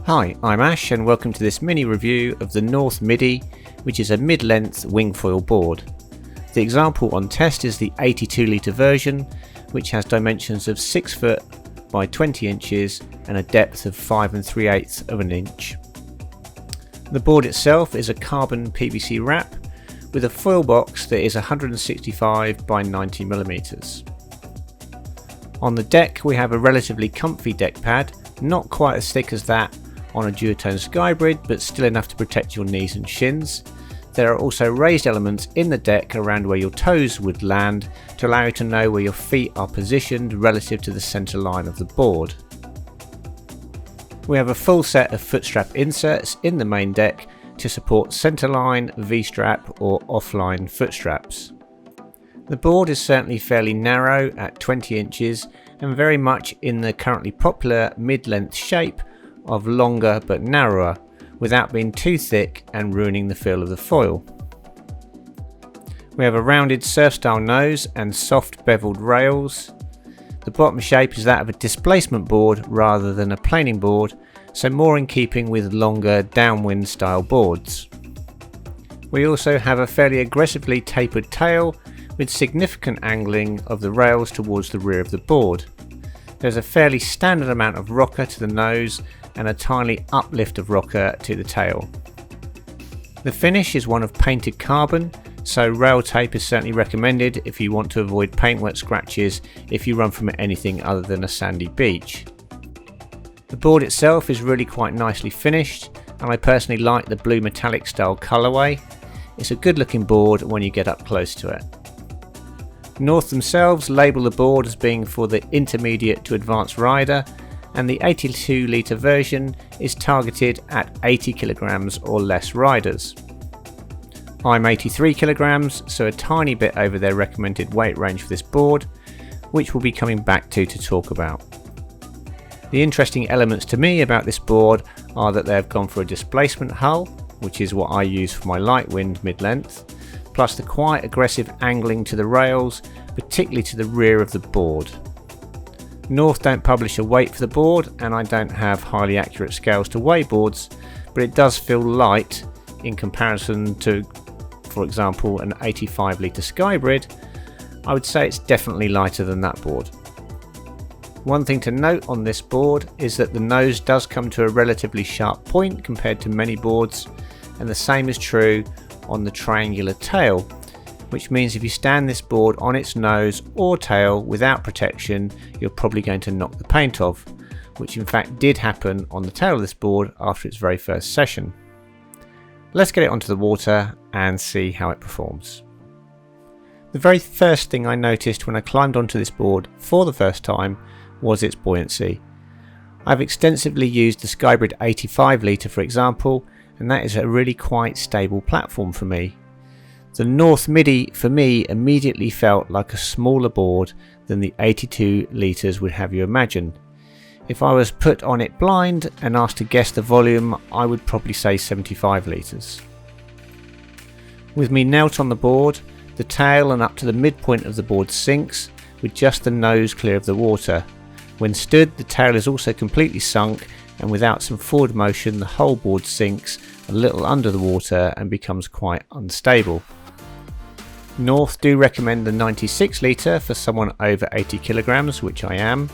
Hi, I'm Ash and welcome to this mini review of the North Midi, which is a mid-length wing foil board. The example on test is the 82 litre version, which has dimensions of 6 foot by 20 inches and a depth of 5 3/8 of an inch. The board itself is a carbon PVC wrap with a foil box that is 165 by 90 millimeters. On the deck we have a relatively comfy deck pad, not quite as thick as that on a Duotone Skybrid, but still enough to protect your knees and shins. There are also raised elements in the deck around where your toes would land to allow you to know where your feet are positioned relative to the centre line of the board. We have a full set of foot strap inserts in the main deck to support centerline, V-strap or offline foot straps. The board is certainly fairly narrow at 20 inches and very much in the currently popular mid-length shape of longer but narrower, without being too thick and ruining the feel of the foil. We have a rounded surf style nose and soft beveled rails. The bottom shape is that of a displacement board rather than a planing board, so more in keeping with longer downwind style boards. We also have a fairly aggressively tapered tail with significant angling of the rails towards the rear of the board. There's a fairly standard amount of rocker to the nose and a tiny uplift of rocker to the tail. The finish is one of painted carbon, so rail tape is certainly recommended if you want to avoid paint wet scratches if you run from anything other than a sandy beach. The board itself is really quite nicely finished, and I personally like the blue metallic style colourway. It's a good looking board when you get up close to it. North themselves label the board as being for the intermediate to advanced rider, and the 82 litre version is targeted at 80 kilograms or less riders. I'm 83 kilograms, so a tiny bit over their recommended weight range for this board, which we'll be coming back to talk about. The interesting elements to me about this board are that they've gone for a displacement hull, which is what I use for my light wind mid-length, plus the quite aggressive angling to the rails, particularly to the rear of the board. North don't publish a weight for the board, and I don't have highly accurate scales to weigh boards, but it does feel light in comparison to, for example, an 85 litre Skybrid. I would say it's definitely lighter than that board. One thing to note on this board is that the nose does come to a relatively sharp point compared to many boards, and the same is true on the triangular tail, which means if you stand this board on its nose or tail without protection, you're probably going to knock the paint off, which in fact did happen on the tail of this board after its very first session. Let's get it onto the water and see how it performs. The very first thing I noticed when I climbed onto this board for the first time was its buoyancy. I've extensively used the Skybrid 85 litre for example, and that is a really quite stable platform for me. The North Midi for me immediately felt like a smaller board than the 82 litres would have you imagine. If I was put on it blind and asked to guess the volume, I would probably say 75 litres. With me knelt on the board, the tail and up to the midpoint of the board sinks, with just the nose clear of the water. When stood, the tail is also completely sunk, and without some forward motion the whole board sinks a little under the water and becomes quite unstable. North do recommend the 96 litre for someone over 80 kilograms, which I am,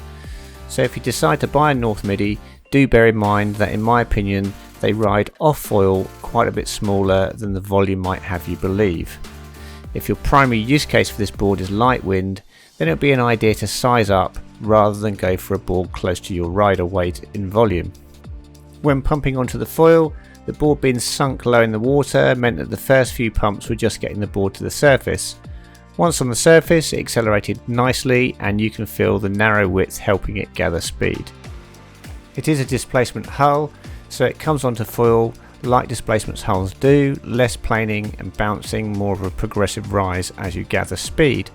so if you decide to buy a North Midi, do bear in mind that in my opinion they ride off foil quite a bit smaller than the volume might have you believe. If your primary use case for this board is light wind, then it would be an idea to size up rather than go for a board close to your rider weight in volume. When pumping onto the foil, the board being sunk low in the water meant that the first few pumps were just getting the board to the surface. Once on the surface it accelerated nicely and you can feel the narrow width helping it gather speed. It is a displacement hull, so it comes onto foil like displacement hulls do, less planing and bouncing, more of a progressive rise as you gather speed.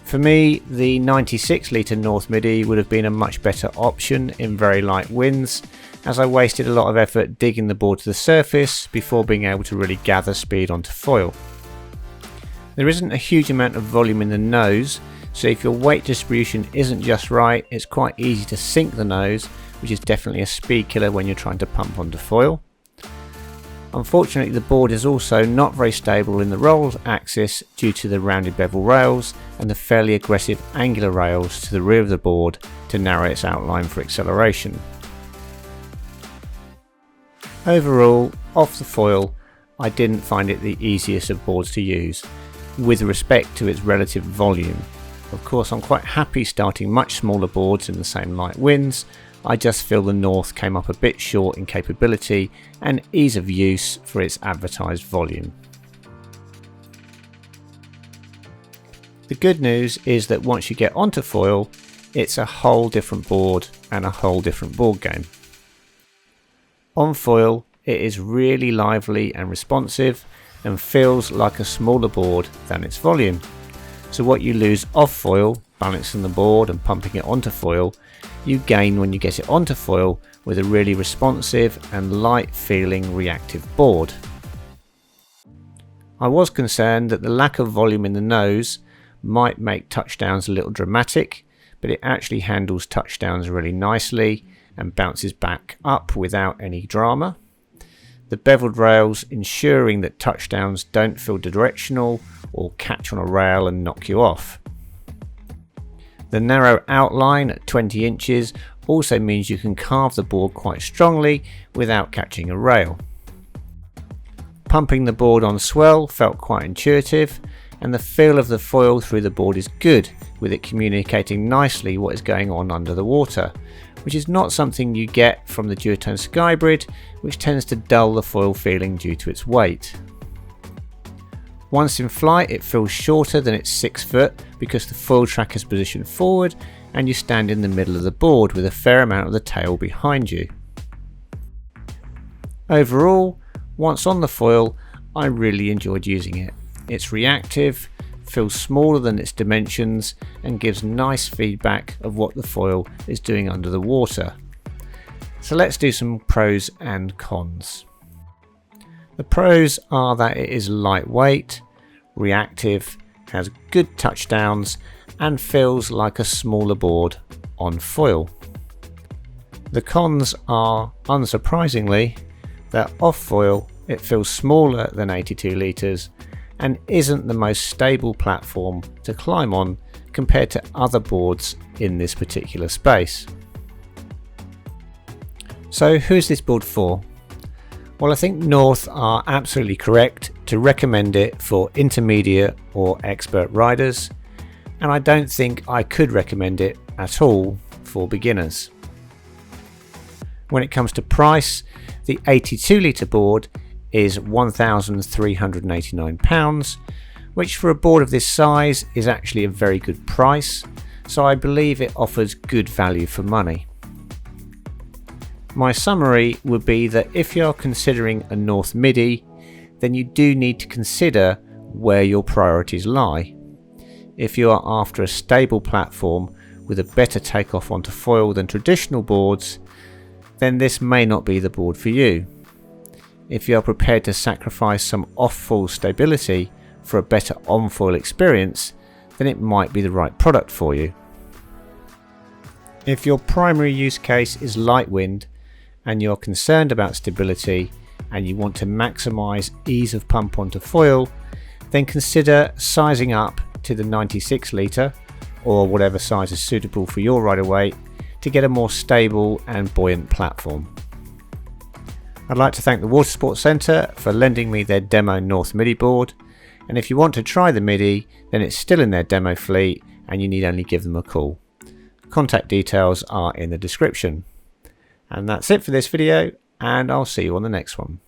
For me, the 96 litre North Midi would have been a much better option in very light winds, as I wasted a lot of effort digging the board to the surface before being able to really gather speed onto foil. There isn't a huge amount of volume in the nose, so if your weight distribution isn't just right, it's quite easy to sink the nose, which is definitely a speed killer when you're trying to pump onto foil. Unfortunately, the board is also not very stable in the roll axis due to the rounded bevel rails and the fairly aggressive angular rails to the rear of the board to narrow its outline for acceleration. Overall, off the foil, I didn't find it the easiest of boards to use, with respect to its relative volume. Of course, I'm quite happy starting much smaller boards in the same light winds. I just feel the North came up a bit short in capability and ease of use for its advertised volume. The good news is that once you get onto foil, it's a whole different board and a whole different board game. On foil, it is really lively and responsive and feels like a smaller board than its volume. So what you lose off foil, balancing the board and pumping it onto foil, you gain when you get it onto foil with a really responsive and light feeling reactive board. I was concerned that the lack of volume in the nose might make touchdowns a little dramatic, but it actually handles touchdowns really nicely and bounces back up without any drama. The beveled rails ensuring that touchdowns don't feel directional or catch on a rail and knock you off. The narrow outline at 20 inches also means you can carve the board quite strongly without catching a rail. Pumping the board on swell felt quite intuitive, and the feel of the foil through the board is good, with it communicating nicely what is going on under the water, which is not something you get from the Duotone Skybrid, which tends to dull the foil feeling due to its weight. Once in flight, it feels shorter than its 6 foot because the foil track is positioned forward and you stand in the middle of the board with a fair amount of the tail behind you. Overall, once on the foil, I really enjoyed using it. It's reactive, feels smaller than its dimensions and gives nice feedback of what the foil is doing under the water. So let's do some pros and cons. The pros are that it is lightweight, reactive, has good touchdowns and feels like a smaller board on foil. The cons are, unsurprisingly, that off foil it feels smaller than 82 litres and isn't the most stable platform to climb on compared to other boards in this particular space. So who's this board for? Well, I think North are absolutely correct to recommend it for intermediate or expert riders, and I don't think I could recommend it at all for beginners. When it comes to price, the 82 litre board is £1,389, which for a board of this size is actually a very good price, so I believe it offers good value for money. My summary would be that if you're considering a North Midi, then you do need to consider where your priorities lie. If you are after a stable platform with a better takeoff onto foil than traditional boards, then this may not be the board for you. If you are prepared to sacrifice some off-foil stability for a better on-foil experience, then it might be the right product for you. If your primary use case is light wind and you're concerned about stability and you want to maximise ease of pump onto foil, then consider sizing up to the 96 litre or whatever size is suitable for your rider weight to get a more stable and buoyant platform. I'd like to thank the Water Sports Centre for lending me their demo North Midi board, and if you want to try the Midi, then it's still in their demo fleet and you need only give them a call. Contact details are in the description. And that's it for this video, and I'll see you on the next one.